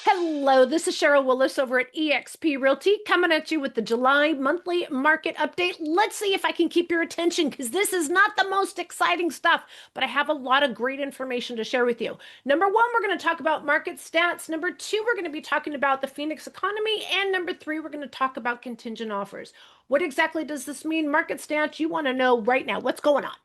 Hello, this is Cheryl Willis over at eXp Realty coming at you with the July monthly market update. Let's see if I can keep your attention because this is not the most exciting stuff, but I have a lot of great information to share with you. Number one, we're going to talk about market stats. Number two, we're going to be talking about the Phoenix economy. And number three, we're going to talk about contingent offers. What exactly does this mean? Market stats, you want to know right now. What's going on?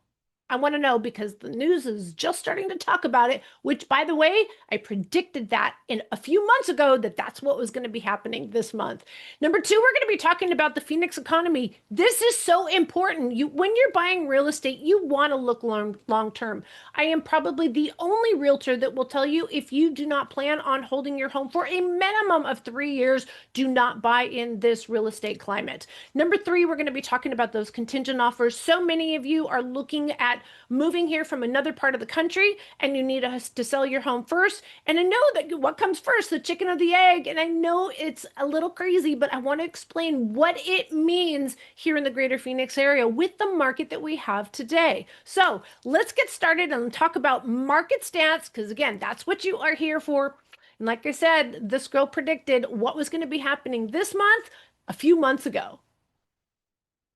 I want to know because the news is just starting to talk about it, which, by the way, I predicted that in a few months ago that that's what was going to be happening this month. Number two, we're going to be talking about the Phoenix economy. This is so important. When you're buying real estate, you want to look long term. I am probably the only realtor that will tell you if you do not plan on holding your home for a minimum of 3 years, do not buy in this real estate climate. Number three, we're going to be talking about those contingent offers. So many of you are looking at moving here from another part of the country and you need to sell your home first. And I know that what comes first, the chicken or the egg. And I know it's a little crazy, but I want to explain what it means here in the greater Phoenix area with the market that we have today. So let's get started and talk about market stats, because again, that's what you are here for. And like I said, this girl predicted what was going to be happening this month a few months ago.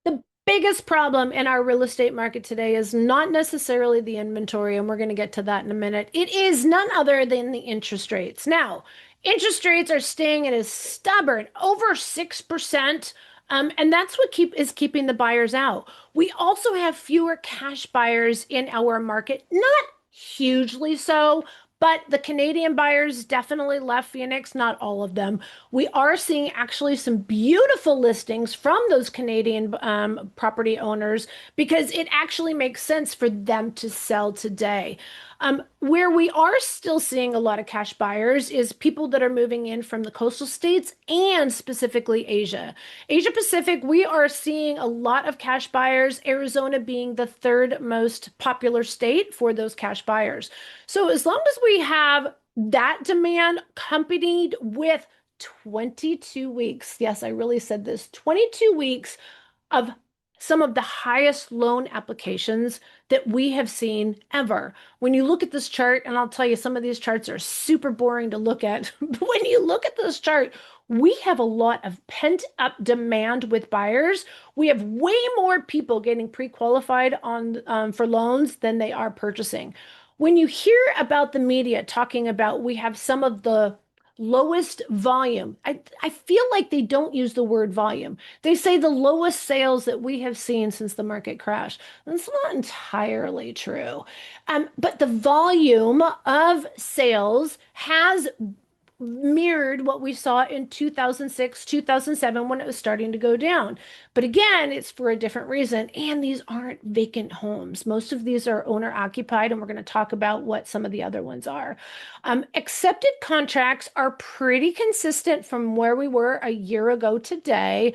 The biggest problem in our real estate market today is not necessarily the inventory, and we're going to get to that in a minute. It is none other than the interest rates. Now, interest rates are staying at a stubborn over 6%. And that's what is keeping the buyers out. We also have fewer cash buyers in our market, not hugely so, but the Canadian buyers definitely left Phoenix, not all of them. We are seeing actually some beautiful listings from those Canadian property owners because it actually makes sense for them to sell today. Where we are still seeing a lot of cash buyers is people that are moving in from the coastal states and specifically Asia. Asia Pacific, we are seeing a lot of cash buyers, Arizona being the third most popular state for those cash buyers. So as long as we have that demand accompanied with 22 weeks, yes, I really said this, 22 weeks of some of the highest loan applications that we have seen ever. When you look at this chart, and I'll tell you, some of these charts are super boring to look at, but when you look at this chart, we have a lot of pent up demand with buyers. We have way more people getting pre-qualified on for loans than they are purchasing. When you hear about the media talking about we have some of the lowest volume, I feel like they don't use the word volume. They say the lowest sales that we have seen since the market crash. That's not entirely true. But the volume of sales has mirrored what we saw in 2006, 2007 when it was starting to go down. But again, it's for a different reason. And these aren't vacant homes. Most of these are owner occupied, and we're going to talk about what some of the other ones are. Accepted contracts are pretty consistent from where we were a year ago today.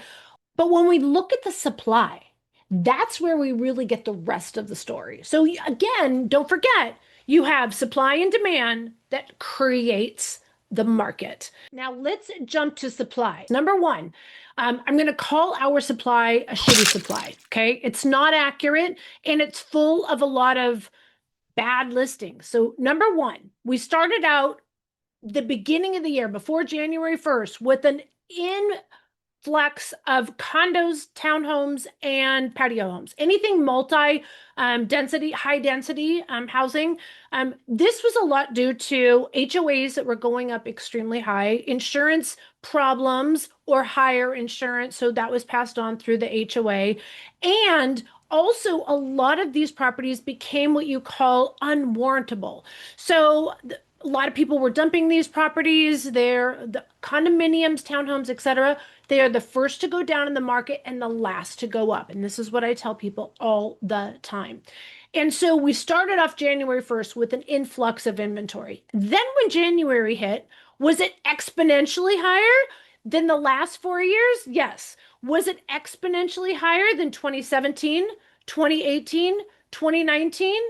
But when we look at the supply, that's where we really get the rest of the story. So again, don't forget, you have supply and demand that creates the market. Now let's jump to supply. Number one, I'm going to call our supply a shitty supply. Okay. It's not accurate and it's full of a lot of bad listings. So, number one, we started out the beginning of the year before January 1st with an influx of condos, townhomes, and patio homes. Anything multi density, high density housing. This was a lot due to HOAs that were going up extremely high, insurance problems or higher insurance. So that was passed on through the HOA. And also, a lot of these properties became what you call unwarrantable. So a lot of people were dumping these properties. They're the condominiums, townhomes, etc. They are the first to go down in the market and the last to go up. And this is what I tell people all the time. And so we started off January 1st with an influx of inventory. Then when January hit, was it exponentially higher than the last 4 years? Yes. Was it exponentially higher than 2017, 2018, 2019?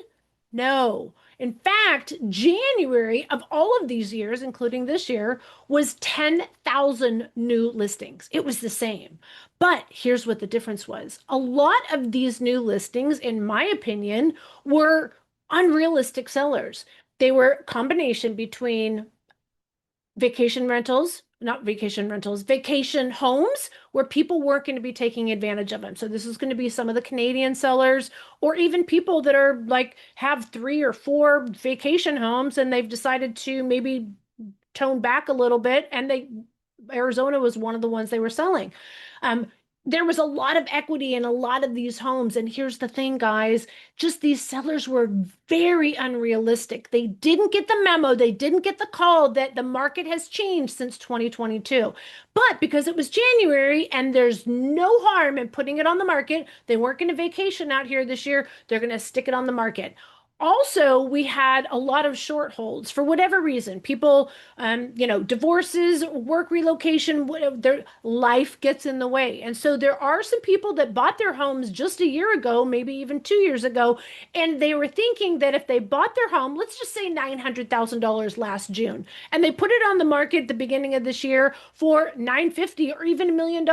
No. In fact, January of all of these years, including this year, was 10,000 new listings. It was the same. But here's what the difference was. A lot of these new listings, in my opinion, were unrealistic sellers. They were a combination between vacation rentals, not vacation rentals, vacation homes where people weren't going to be taking advantage of them. So this is going to be some of the Canadian sellers or even people that are like have three or four vacation homes and they've decided to maybe tone back a little bit and they Arizona was one of the ones they were selling. Um, there was a lot of equity in a lot of these homes. And here's the thing, guys, just these sellers were very unrealistic. They didn't get the memo, they didn't get the call that the market has changed since 2022. But because it was January and there's no harm in putting it on the market, they weren't going to vacation out here this year, they're going to stick it on the market. Also, we had a lot of short holds for whatever reason. People, divorces, work relocation, whatever, their life gets in the way. And so there are some people that bought their homes just a year ago, maybe even 2 years ago, and they were thinking that if they bought their home, let's just say $900,000 last June, and they put it on the market at the beginning of this year for 950 or even $1 million.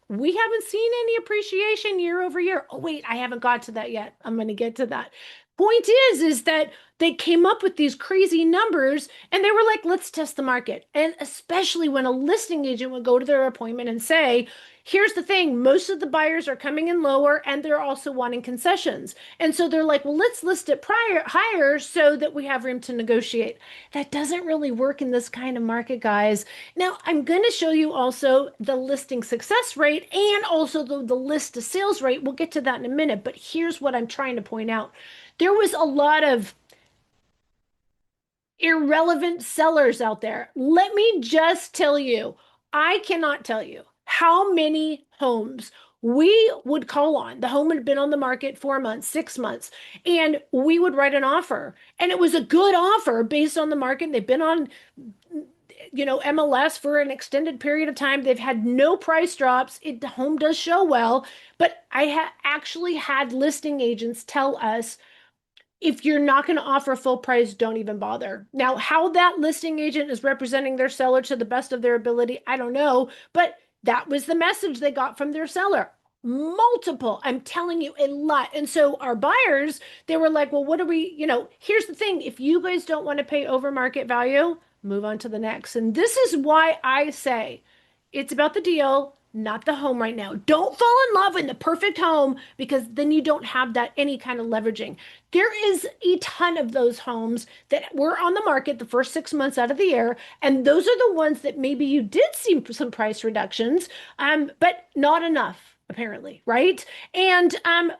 We haven't seen any appreciation year over year. Oh, wait, I haven't got to that yet. I'm going to get to that. Point is that they came up with these crazy numbers and they were like, let's test the market. And especially when a listing agent would go to their appointment and say, here's the thing, most of the buyers are coming in lower and they're also wanting concessions. And so they're like, well, let's list it higher so that we have room to negotiate. That doesn't really work in this kind of market, guys. Now, I'm going to show you also the listing success rate and also the list to sales rate. We'll get to that in a minute, but here's what I'm trying to point out. There was a lot of irrelevant sellers out there. Let me just tell you, I cannot tell you how many homes we would call on. The home had been on the market 4 months, 6 months, and we would write an offer. And it was a good offer based on the market. They've been on MLS for an extended period of time. They've had no price drops. The home does show well, but I actually had listing agents tell us if you're not going to offer full price, don't even bother. Now, how that listing agent is representing their seller to the best of their ability, I don't know, but that was the message they got from their seller. Multiple, I'm telling you, a lot. And so our buyers, they were like, well, what are we, here's the thing. If you guys don't want to pay over market value, move on to the next. And this is why I say it's about the deal, not the home right now. Don't fall in love in the perfect home because then you don't have that any kind of leveraging. There is a ton of those homes that were on the market the first 6 months out of the year, and those are the ones that maybe you did see some price reductions, but not enough apparently, right? And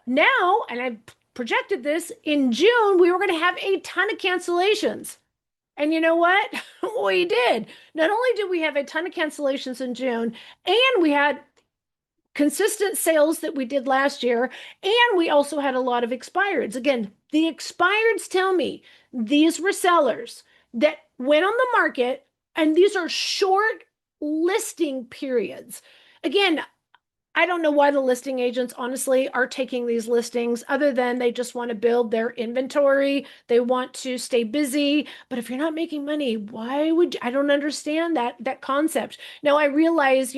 now, and I projected this in June, we were going to have a ton of cancellations. And you know what? We did. Not only did we have a ton of cancellations in June, and we had consistent sales that we did last year, and we also had a lot of expireds. Again, the expireds tell me these were sellers that went on the market, and these are short listing periods. Again, I don't know why the listing agents honestly are taking these listings other than they just want to build their inventory. They want to stay busy. But if you're not making money, why would you? I don't understand that concept. Now I realize,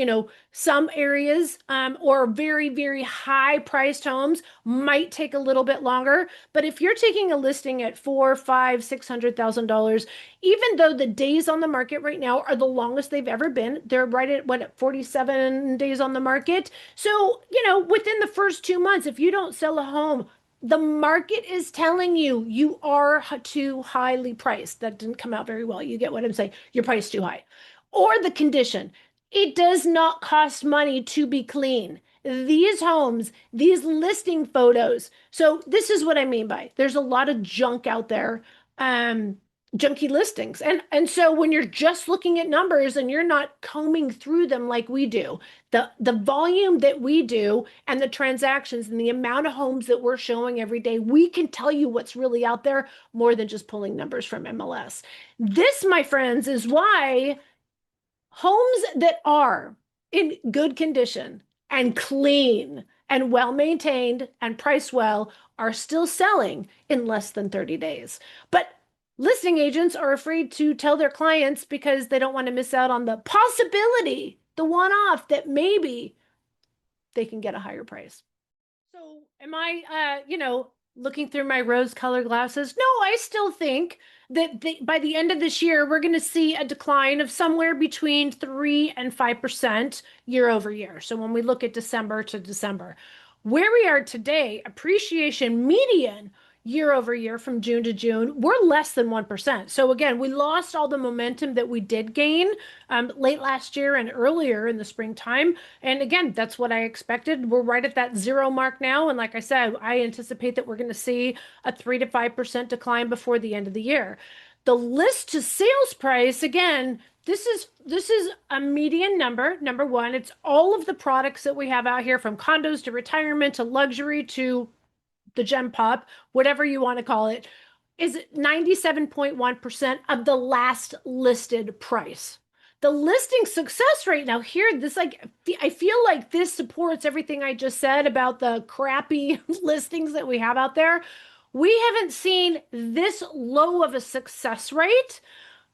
some areas or very, very high priced homes might take a little bit longer. But if you're taking a listing at four, five, $600,000, even though the days on the market right now are the longest they've ever been, they're right at what, 47 days on the market. So, within the first 2 months, if you don't sell a home, the market is telling you you are too highly priced. That didn't come out very well. You get what I'm saying? You're priced too high. Or the condition. It does not cost money to be clean. These homes, these listing photos. So this is what I mean by there's a lot of junk out there. Junky listings. And so when you're just looking at numbers and you're not combing through them like we do, the volume that we do and the transactions and the amount of homes that we're showing every day, we can tell you what's really out there more than just pulling numbers from MLS. This, my friends, is why homes that are in good condition and clean and well maintained and priced well are still selling in less than 30 days. But listing agents are afraid to tell their clients because they don't want to miss out on the possibility, the one off that maybe they can get a higher price. So am I, Looking through my rose-colored glasses, no, I still think that by the end of this year, we're going to see a decline of somewhere between 3 and 5% year over year. So when we look at December to December, where we are today, appreciation median year over year from June to June, we're less than 1%. So again, we lost all the momentum that we did gain late last year and earlier in the springtime. And again, that's what I expected. We're right at that zero mark now. And like I said, I anticipate that we're going to see a 3 to 5% decline before the end of the year. The list to sales price, again, this is a median number. Number one, it's all of the products that we have out here, from condos to retirement to luxury to the gem pop, whatever you want to call it, is 97.1% of the last listed price. The listing success rate now here, this like I feel like this supports everything I just said about the crappy listings that we have out there. We haven't seen this low of a success rate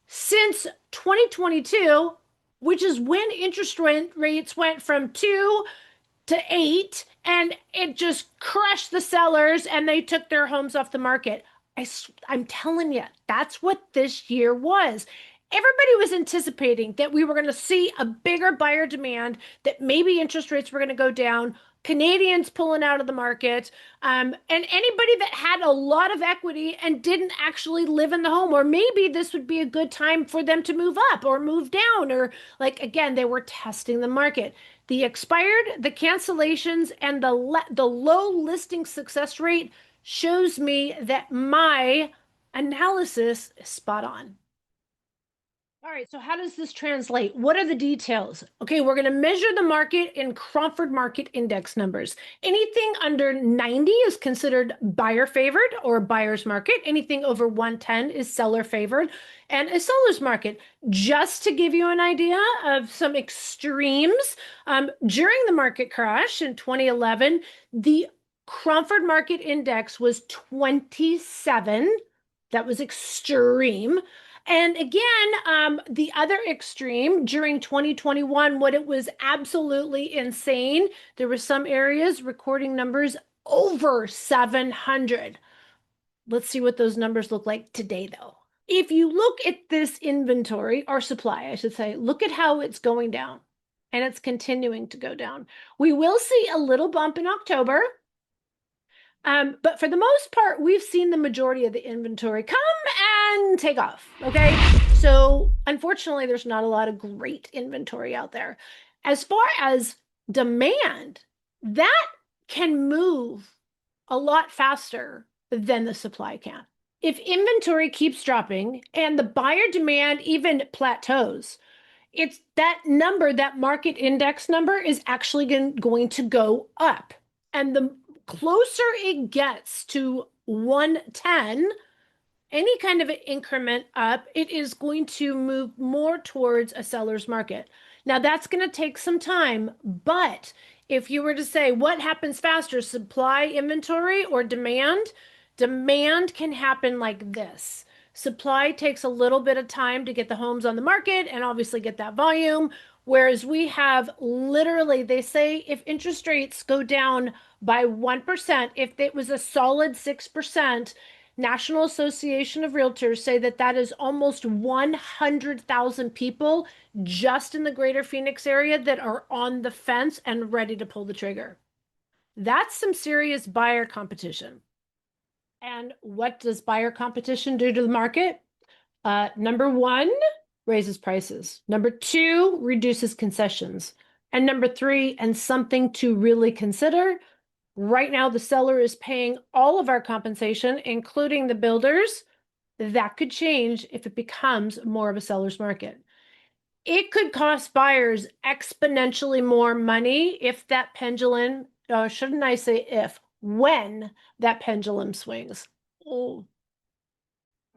since 2022, which is when interest rates went from 2 to 8, and it just crushed the sellers and they took their homes off the market. I'm telling you, that's what this year was. Everybody was anticipating that we were going to see a bigger buyer demand, that maybe interest rates were going to go down, Canadians pulling out of the market, and anybody that had a lot of equity and didn't actually live in the home, or maybe this would be a good time for them to move up or move down, or like again, they were testing the market. The expired, the cancellations, and the low listing success rate shows me that my analysis is spot on. All right, so how does this translate? What are the details? Okay, we're going to measure the market in Cromford Market Index numbers. Anything under 90 is considered buyer favored or buyer's market. Anything over 110 is seller favored and a seller's market. Just to give you an idea of some extremes, during the market crash in 2011, the Cromford Market Index was 27. That was extreme. And again, the other extreme during 2021, what it was absolutely insane. There were some areas recording numbers over 700. Let's see what those numbers look like today, though. If you look at this inventory or supply, I should say, look at how it's going down, and it's continuing to go down. We will see a little bump in October. But for the most part, we've seen the majority of the inventory come and take off. Okay. So unfortunately, there's not a lot of great inventory out there. As far as demand, that can move a lot faster than the supply can. If inventory keeps dropping and the buyer demand even plateaus, it's that number, that market index number, is actually going to go up. And the closer it gets to 110, any kind of an increment up, it is going to move more towards a seller's market. Now, that's going to take some time, but if you were to say what happens faster, supply, inventory, or demand, demand can happen like this. Supply takes a little bit of time to get the homes on the market and obviously get that volume. Whereas we have literally, they say if interest rates go down by 1%, if it was a solid 6%, National Association of Realtors say that that is almost 100,000 people just in the greater Phoenix area that are on the fence and ready to pull the trigger. That's some serious buyer competition. And what does buyer competition do to the market? Number one, raises prices. Number two, reduces concessions. And number three, and something to really consider, right now the seller is paying all of our compensation, including the builders. That could change if it becomes more of a seller's market. It could cost buyers exponentially more money if that pendulum, shouldn't I say if, when that pendulum swings. Oh.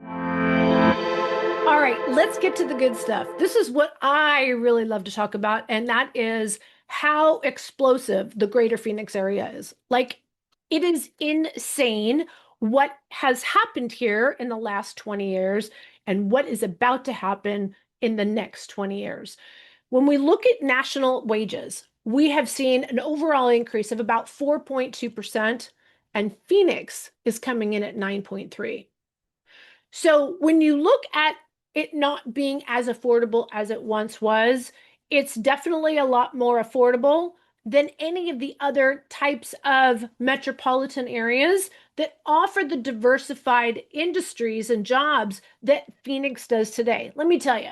All right, let's get to the good stuff. This is what I really love to talk about, and that is how explosive the greater Phoenix area is. Like, it is insane what has happened here in the last 20 years and what is about to happen in the next 20 years. When we look at national wages, we have seen an overall increase of about 4.2%. and Phoenix is coming in at 9.3. So when you look at it not being as affordable as it once was, it's definitely a lot more affordable than any of the other types of metropolitan areas that offer the diversified industries and jobs that Phoenix does today. Let me tell you,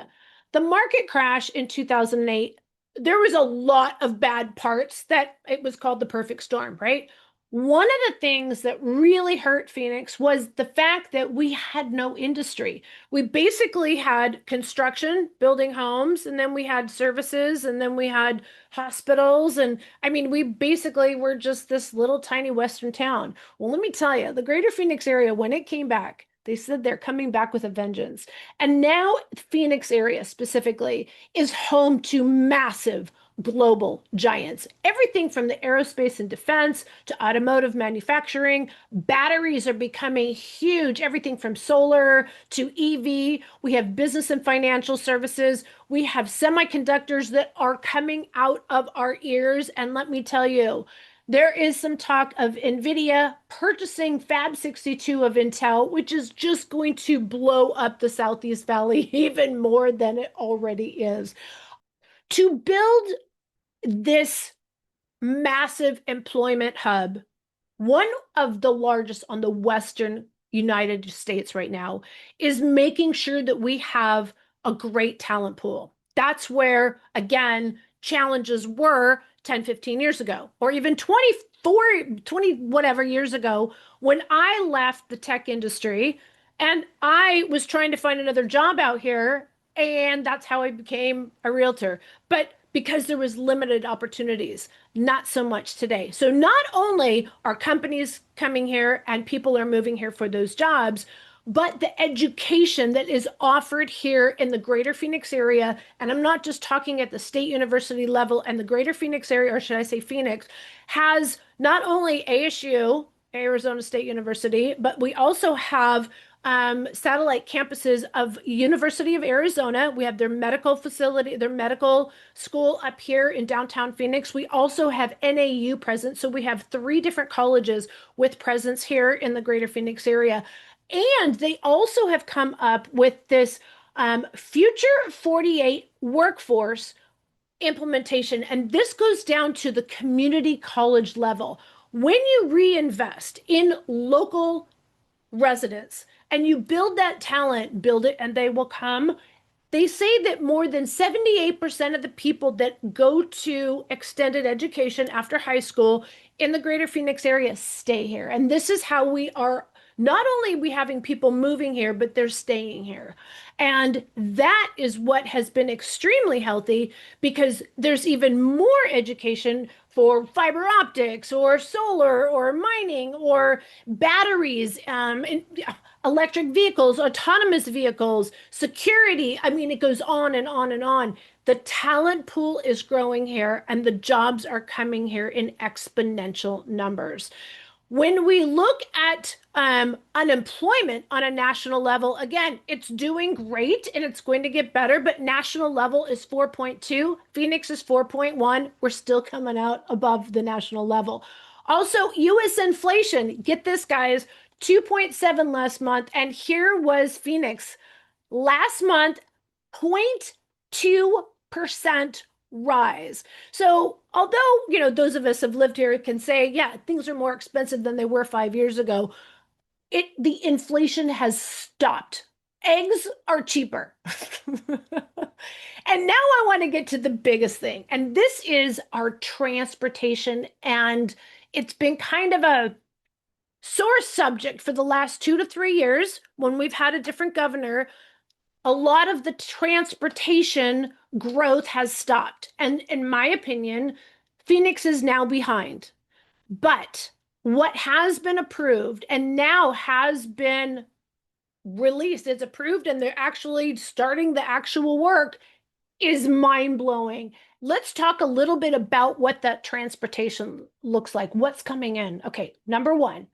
the market crash in 2008, there was a lot of bad parts that it was called the perfect storm, right? One of the things that really hurt Phoenix was the fact that we had no industry. We basically had construction, building homes, and then we had services, and then we had hospitals. And I mean, we basically were just this little tiny Western town. Well, let me tell you, the greater Phoenix area, when it came back, they said they're coming back with a vengeance. And now, Phoenix area specifically is home to massive global giants. Everything from the aerospace and defense to automotive manufacturing. Batteries are becoming huge. Everything from solar to EV. We have business and financial services. We have semiconductors that are coming out of our ears. And let me tell you, there is some talk of NVIDIA purchasing Fab 62 of Intel, which is just going to blow up the Southeast Valley even more than it already is. To build this massive employment hub, one of the largest on the Western United States right now, is making sure that we have a great talent pool. That's where, again, challenges were 10, 15 years ago, or even 24, 20 whatever years ago, when I left the tech industry and I was trying to find another job out here. And that's how I became a realtor. But because there was limited opportunities, not so much today. So not only are companies coming here and people are moving here for those jobs, but the education that is offered here in the greater Phoenix area, and I'm not just talking at the state university level, and the greater Phoenix area, or should I say Phoenix, has not only ASU, Arizona State University, but we also have satellite campuses of University of Arizona. We have their medical facility, their medical school up here in downtown Phoenix. We also have NAU present. So we have three different colleges with presence here in the greater Phoenix area. And they also have come up with this Future 48 workforce implementation. And this goes down to the community college level. When you reinvest in local residents and you build that talent, build it and they will come. They say that more than 78% of the people that go to extended education after high school in the greater Phoenix area stay here. And this is how we are, not only are we having people moving here, but they're staying here. And that is what has been extremely healthy, because there's even more education for fiber optics or solar or mining or batteries, electric vehicles, autonomous vehicles, security. I mean, it goes on and on and on. The talent pool is growing here and the jobs are coming here in exponential numbers. When we look at unemployment on a national level, again, it's doing great and it's going to get better, but national level is 4.2. Phoenix is 4.1. We're still coming out above the national level. Also, US inflation, get this, guys, 2.7 last month. And here was Phoenix last month, 0.2% rise. So although, those of us have lived here can say, yeah, things are more expensive than they were 5 years ago, the inflation has stopped. Eggs are cheaper. And now I want to get to the biggest thing. And this is our transportation. And it's been kind of a sore subject for the last 2 to 3 years when we've had a different governor. A lot of the transportation growth has stopped. And in my opinion, Phoenix is now behind. But what has been approved and now has been released, it's approved and they're actually starting the actual work, is mind-blowing. Let's talk a little bit about what that transportation looks like, what's coming in. Okay, number one,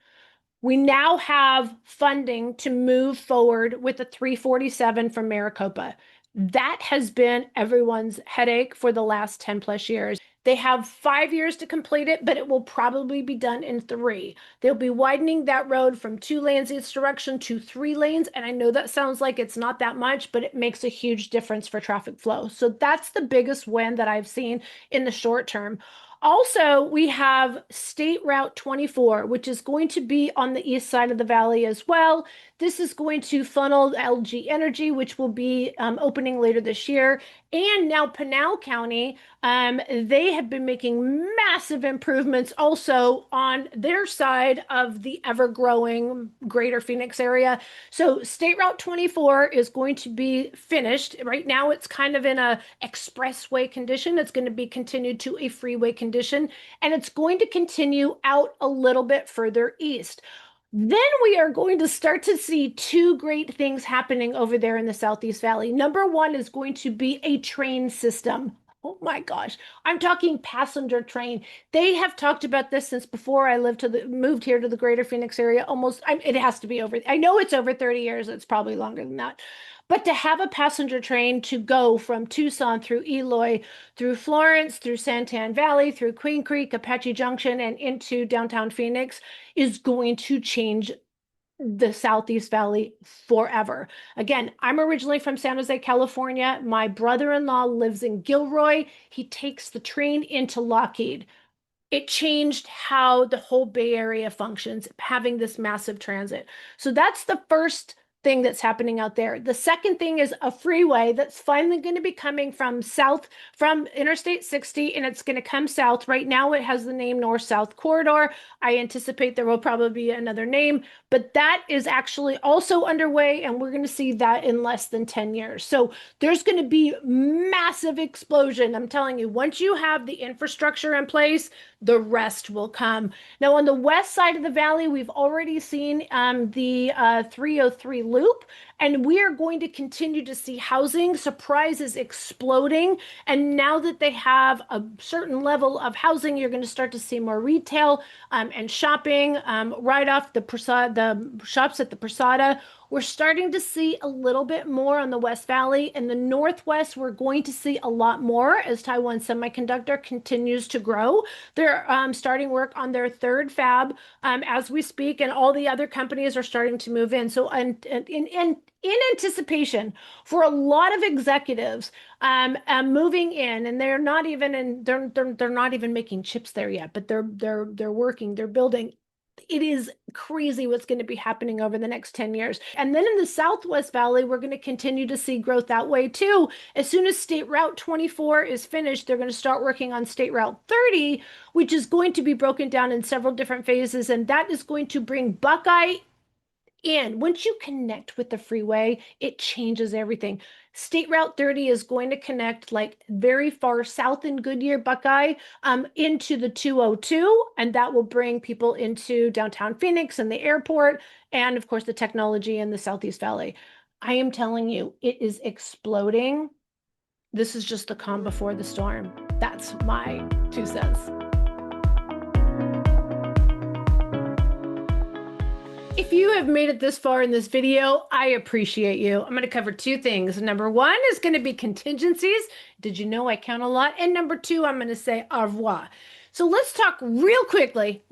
we now have funding to move forward with the 347 from Maricopa. That has been everyone's headache for the last 10 plus years. They have 5 years to complete it, but it will probably be done in 3. They'll be widening that road from 2 lanes each direction to 3 lanes. And I know that sounds like it's not that much, but it makes a huge difference for traffic flow. So that's the biggest win that I've seen in the short term. Also, we have State Route 24, which is going to be on the east side of the valley as well. This is going to funnel LG Energy, which will be opening later this year. And now Pinal County, they have been making massive improvements also on their side of the ever-growing greater Phoenix area. So State Route 24 is going to be finished. Right now, it's kind of in a expressway condition. It's going to be continued to a freeway condition, and it's going to continue out a little bit further east. Then we are going to start to see two great things happening over there in the Southeast Valley. Number one is going to be a train system. Oh my gosh, I'm talking passenger train. They have talked about this since before I moved here to the greater Phoenix area. It has to be over. I know it's over 30 years. It's probably longer than that. But to have a passenger train to go from Tucson through Eloy, through Florence, through Santan Valley, through Queen Creek, Apache Junction, and into downtown Phoenix is going to change the Southeast Valley forever. Again, I'm originally from San Jose, California. My brother-in-law lives in Gilroy. He takes the train into Lockheed. It changed how the whole Bay Area functions, having this massive transit. So that's the first thing that's happening out there. The second thing is a freeway that's finally going to be coming from Interstate 60, and it's going to come south. Right now, it has the name North-South Corridor. I anticipate there will probably be another name, but that is actually also underway, and we're going to see that in less than 10 years. So there's going to be massive explosion. I'm telling you, once you have the infrastructure in place, the rest will come. Now, on the west side of the valley, we've already seen the 303 loop, and we are going to continue to see housing. Surprise is exploding. And now that they have a certain level of housing, you're going to start to see more retail and shopping right off the shops at the Prasada. We're starting to see a little bit more on the West Valley. In the Northwest, we're going to see a lot more as Taiwan Semiconductor continues to grow. They're starting work on their third fab as we speak, and all the other companies are starting to move in. So, in anticipation for a lot of executives moving in, and they're not even making chips there yet, but they're working, they're building. It is crazy what's going to be happening over the next 10 years. And then in the Southwest Valley, we're going to continue to see growth that way too. As soon as State Route 24 is finished, they're going to start working on State Route 30, which is going to be broken down in several different phases. And that is going to bring Buckeye in. Once you connect with the freeway, it changes everything. State Route 30 is going to connect like very far south in Goodyear, Buckeye, into the 202, and that will bring people into downtown Phoenix and the airport, and of course the technology in the Southeast Valley. I am telling you, it is exploding. This is just the calm before the storm. That's my 2 cents. If you have made it this far in this video, I appreciate you. I'm going to cover 2 things. Number 1 is going to be contingencies. Did you know I count a lot? And number 2, I'm going to say au revoir. So let's talk real quickly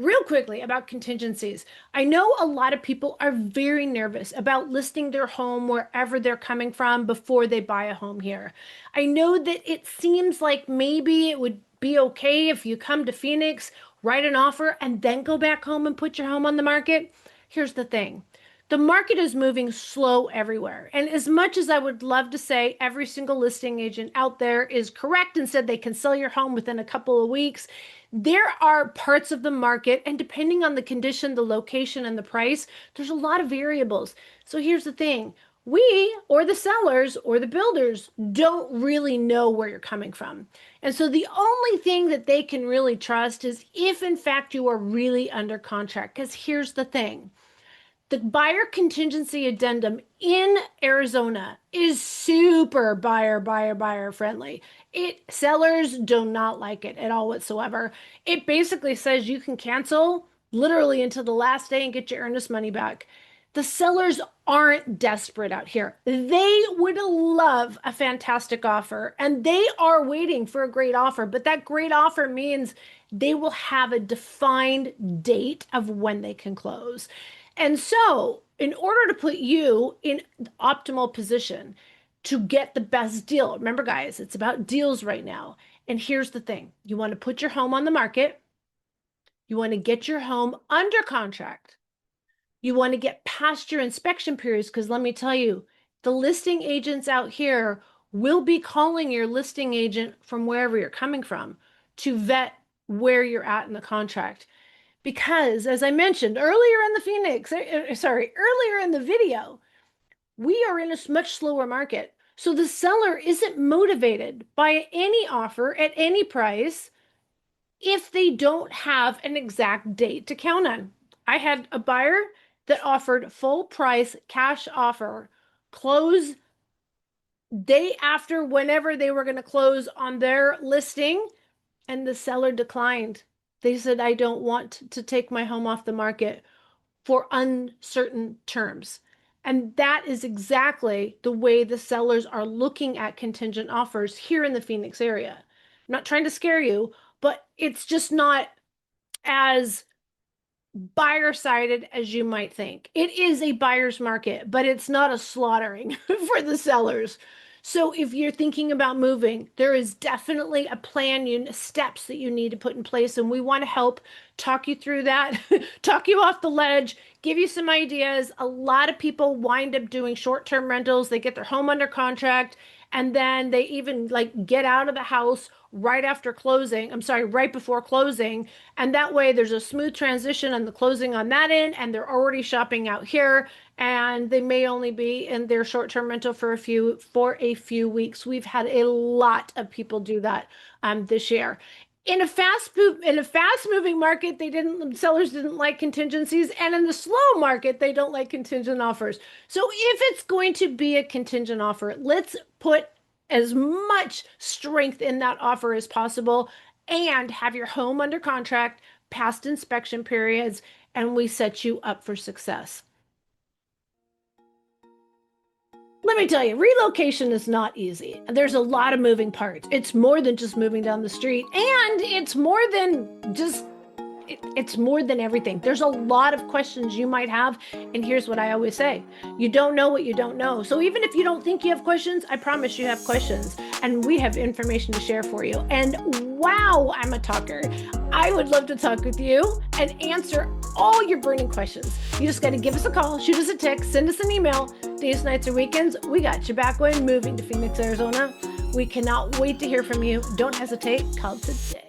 about contingencies. I know a lot of people are very nervous about listing their home wherever they're coming from before they buy a home here. I know that it seems like maybe it would be okay if you come to Phoenix, write an offer, and then go back home and put your home on the market. Here's the thing. The market is moving slow everywhere. And as much as I would love to say every single listing agent out there is correct and said they can sell your home within a couple of weeks, there are parts of the market, and depending on the condition, the location, and the price, there's a lot of variables. So here's the thing. We, or the sellers, or the builders, don't really know where you're coming from. And so the only thing that they can really trust is if, in fact, you are really under contract. Because here's the thing. The buyer contingency addendum in Arizona is super buyer friendly. Sellers do not like it at all whatsoever. It basically says you can cancel literally until the last day and get your earnest money back. The sellers aren't desperate out here. They would love a fantastic offer and they are waiting for a great offer, but that great offer means they will have a defined date of when they can close. And so, in order to put you in optimal position to get the best deal, remember, guys, it's about deals right now. And here's the thing, you want to put your home on the market, you want to get your home under contract. You want to get past your inspection periods because let me tell you, the listing agents out here will be calling your listing agent from wherever you're coming from to vet where you're at in the contract. Because as I mentioned earlier in the earlier in the video, we are in a much slower market. So the seller isn't motivated by any offer at any price if they don't have an exact date to count on. I had a buyer that offered full price cash offer, close day after whenever they were going to close on their listing, and the seller declined. They said, I don't want to take my home off the market for uncertain terms. And that is exactly the way the sellers are looking at contingent offers here in the Phoenix area. I'm not trying to scare you, but it's just not as buyer-sided as you might think. It is a buyer's market, but it's not a slaughtering for the sellers. So if you're thinking about moving, there is definitely a plan, steps that you need to put in place, and we want to help talk you through that, talk you off the ledge, give you some ideas. A lot of people wind up doing short-term rentals. They get their home under contract, and then they even like get out of the house right after closing. I'm sorry, right before closing. And that way there's a smooth transition on the closing on that end, and they're already shopping out here, and they may only be in their short-term rental for a few weeks. We've had a lot of people do that this year. In a fast moving market, sellers didn't like contingencies, and in the slow market, they don't like contingent offers. So if it's going to be a contingent offer, let's put as much strength in that offer as possible and have your home under contract, past inspection periods, and we set you up for success. Let me tell you, relocation is not easy. There's a lot of moving parts. It's more than just moving down the street, and it's more than just it's more than everything. There's a lot of questions you might have, and here's what I always say. You don't know what you don't know. So even if you don't think you have questions, I promise you have questions, and we have information to share for you. And wow, I'm a talker. I would love to talk with you and answer all your burning questions. You just got to give us a call, shoot us a text, send us an email. Days, nights, or weekends, we got you back when moving to Phoenix, Arizona. We cannot wait to hear from you. Don't hesitate. Call today.